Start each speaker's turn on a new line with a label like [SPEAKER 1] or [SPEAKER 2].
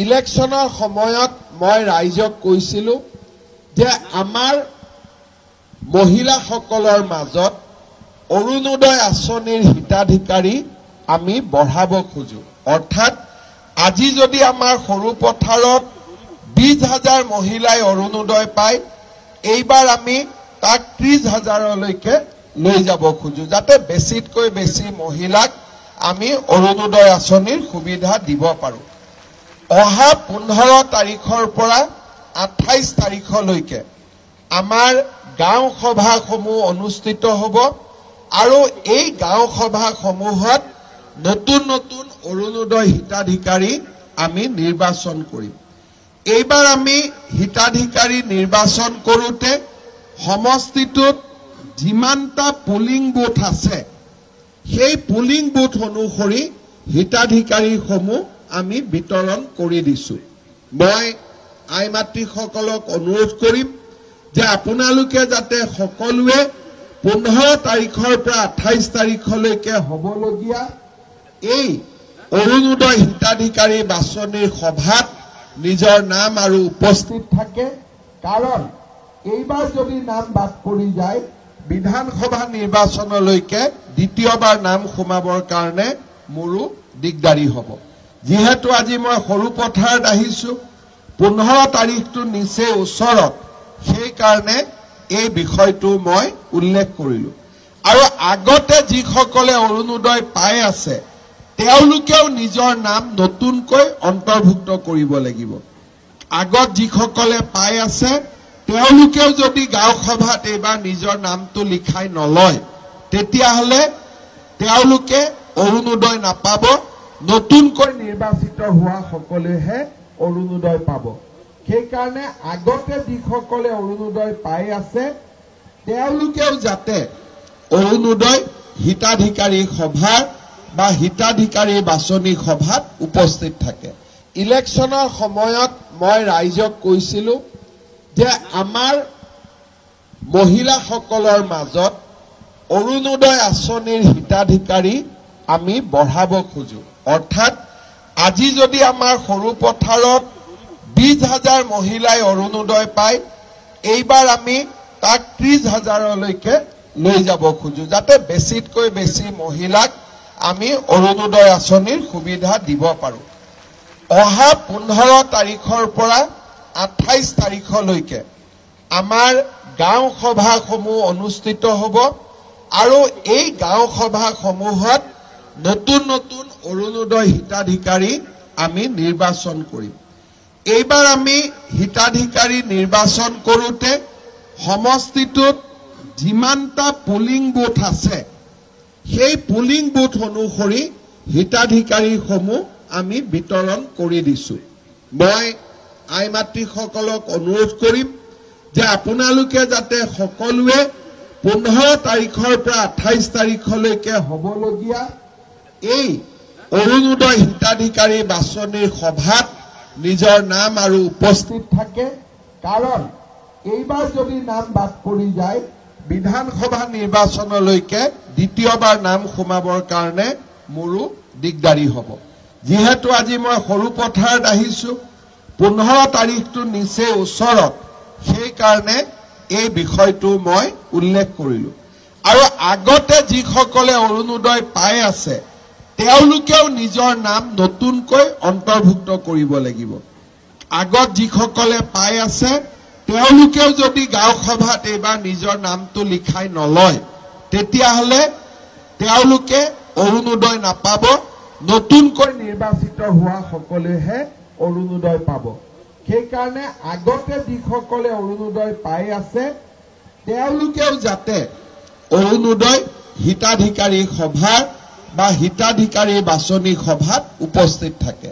[SPEAKER 1] ইলেকশ্যনৰ সময়ত মই ৰাইজক কৈছিলো যে আমাৰ মহিলাসকলৰ মাজত অৰুণোদয় আঁচনিৰ হিতাধিকাৰী আমি বঢ়াব খোজো। অৰ্থাৎ আজি যদি আমাৰ সৰু পথাৰত 20,000 মহিলাই অৰুণোদয় পায়, এইবাৰ আমি তাক 30,000লৈকে লৈ যাব খোজো, যাতে বেছিতকৈ বেছি মহিলাক আমি অৰুণোদয় আঁচনিৰ সুবিধা দিব পাৰো। অহা 15 তাৰিখৰ পৰা 28 তাৰিখলৈকে আমাৰ গাঁও সভাসমূহ অনুষ্ঠিত হ'ব আৰু এই গাঁও সভাসমূহত নতুন নতুন অৰুণোদয় হিতাধিকাৰী আমি নিৰ্বাচন কৰিম। এইবাৰ আমি হিতাধিকাৰী নিৰ্বাচন কৰোঁতে সমষ্টিটোত যিমানটা পুলিং বুথ আছে সেই পুলিং বুথ অনুসৰি হিতাধিকাৰীসমূহ আমি বিতৰণ কৰি দিছো। মই আই মাতৃসকলক অনুৰোধ কৰিম যে আপোনালোকে যাতে সকলোৱে 15 তাৰিখৰ পৰা 28 তাৰিখলৈকে হ'বলগীয়া এই অৰুণোদয় হিতাধিকাৰী বাছনিৰ সভাত নিজৰ নাম আৰু উপস্থিত থাকে, কাৰণ এইবাৰ যদি নাম বাদ পৰি যায় বিধানসভা নিৰ্বাচনলৈকে দ্বিতীয়বাৰ নাম সোমাবৰ কাৰণে মোৰো দিগদাৰী হ'ব। যিহেতু আজি মই সৰু পথাৰত আহিছো, 15 তাৰিখটো নিচেই ওচৰত, সেইকাৰণে এই বিষয়টো মই উল্লেখ কৰিলো। আৰু আগতে যিসকলে অৰুণোদয় পাই আছে তেওঁলোকেও নিজৰ নাম নতুনকৈ অন্তৰ্ভুক্ত কৰিব লাগিব। আগত যিসকলে পাই আছে তেওঁলোকেও যদি গাঁও সভাত এইবাৰ নিজৰ নামটো লিখাই নলয় তেতিয়াহ'লে তেওঁলোকে অৰুণোদয় নাপাব। নতুনকৈ নিৰ্বাচিত হোৱা সকলেহে অৰুণোদয় পাব। সেইকাৰণে আগতে যিসকলে অৰুণোদয় পাই আছে তেওঁলোকেও যাতে অৰুণোদয় হিতাধিকাৰী সভাৰ বা হিতাধিকাৰী বাছনি সভাত উপস্থিত থাকে। ইলেকশ্যনৰ সময়ত মই ৰাইজক কৈছিলো যে আমাৰ মহিলাসকলৰ মাজত অৰুণোদয় আঁচনিৰ হিতাধিকাৰী আমি বঢ়াব খোজো। অৰ্থাৎ আজি যদি আমাৰ সৰু পথাৰত 20,000 মহিলাই অৰুণোদয় পায়, এইবাৰ আমি তাক 30,000লৈকে লৈ যাব খোজো, যাতে বেছিতকৈ বেছি মহিলাক আমি অৰুণোদয় আঁচনিৰ সুবিধা দিব পাৰো। অহা 15 তাৰিখৰ পৰা 28 তাৰিখলৈকে আমাৰ গাঁও সভাসমূহ অনুষ্ঠিত হ'ব আৰু এই গাঁও সভাসমূহত নতুন নতুন অৰুণোদয় হিতাধিকাৰী আমি নিৰ্বাচন কৰিম। এইবাৰ আমি হিতাধিকাৰী নিৰ্বাচন কৰোঁতে সমষ্টিটোত যিমানটা পুলিং বুথ আছে সেই পুলিং বুথ অনুসৰি হিতাধিকাৰীসমূহ আমি বিতৰণ কৰি দিছো। মই আই মাতৃসকলক অনুৰোধ কৰিম যে আপোনালোকে যাতে সকলোৱে 15 তাৰিখৰ পৰা 28 তাৰিখলৈকে হ'বলগীয়া এই অৰুণোদয় হিতাধিকাৰী বাছনিৰ সভাত নিজৰ নাম আৰু উপস্থিত থাকে, কাৰণ এইবাৰ যদি নাম বাদ পৰি যায় বিধানসভা নিৰ্বাচনলৈকে দ্বিতীয়বাৰ নাম সোমাবৰ কাৰণে মোৰো দিগদাৰী হ'ব। যিহেতু আজি মই সৰু পথাৰত আহিছো, 15 তাৰিখটো নিচেই ওচৰত, সেইকাৰণে এই বিষয়টো মই উল্লেখ কৰিলো। আৰু আগতে যিসকলে অৰুণোদয় পাই আছে তেওঁলোকেও নিজৰ নাম নতুনকৈ অন্তৰ্ভুক্ত কৰিব লাগিব। আগত যিসকলে পাই আছে তেওঁলোকেও যদি গাঁও সভাত এইবাৰ নিজৰ নামটো লিখাই নলয় তেতিয়াহ'লে তেওঁলোকে অৰুণোদয় নাপাব। নতুনকৈ নিৰ্বাচিত হোৱা সকলেহে অৰুণোদয় পাব। সেইকাৰণে আগতে যিসকলে অৰুণোদয় পাই আছে তেওঁলোকেও যাতে অৰুণোদয় হিতাধিকাৰী সভাৰ বা হিতাধিকাৰী বাছনি সভাত উপস্থিত থাকে।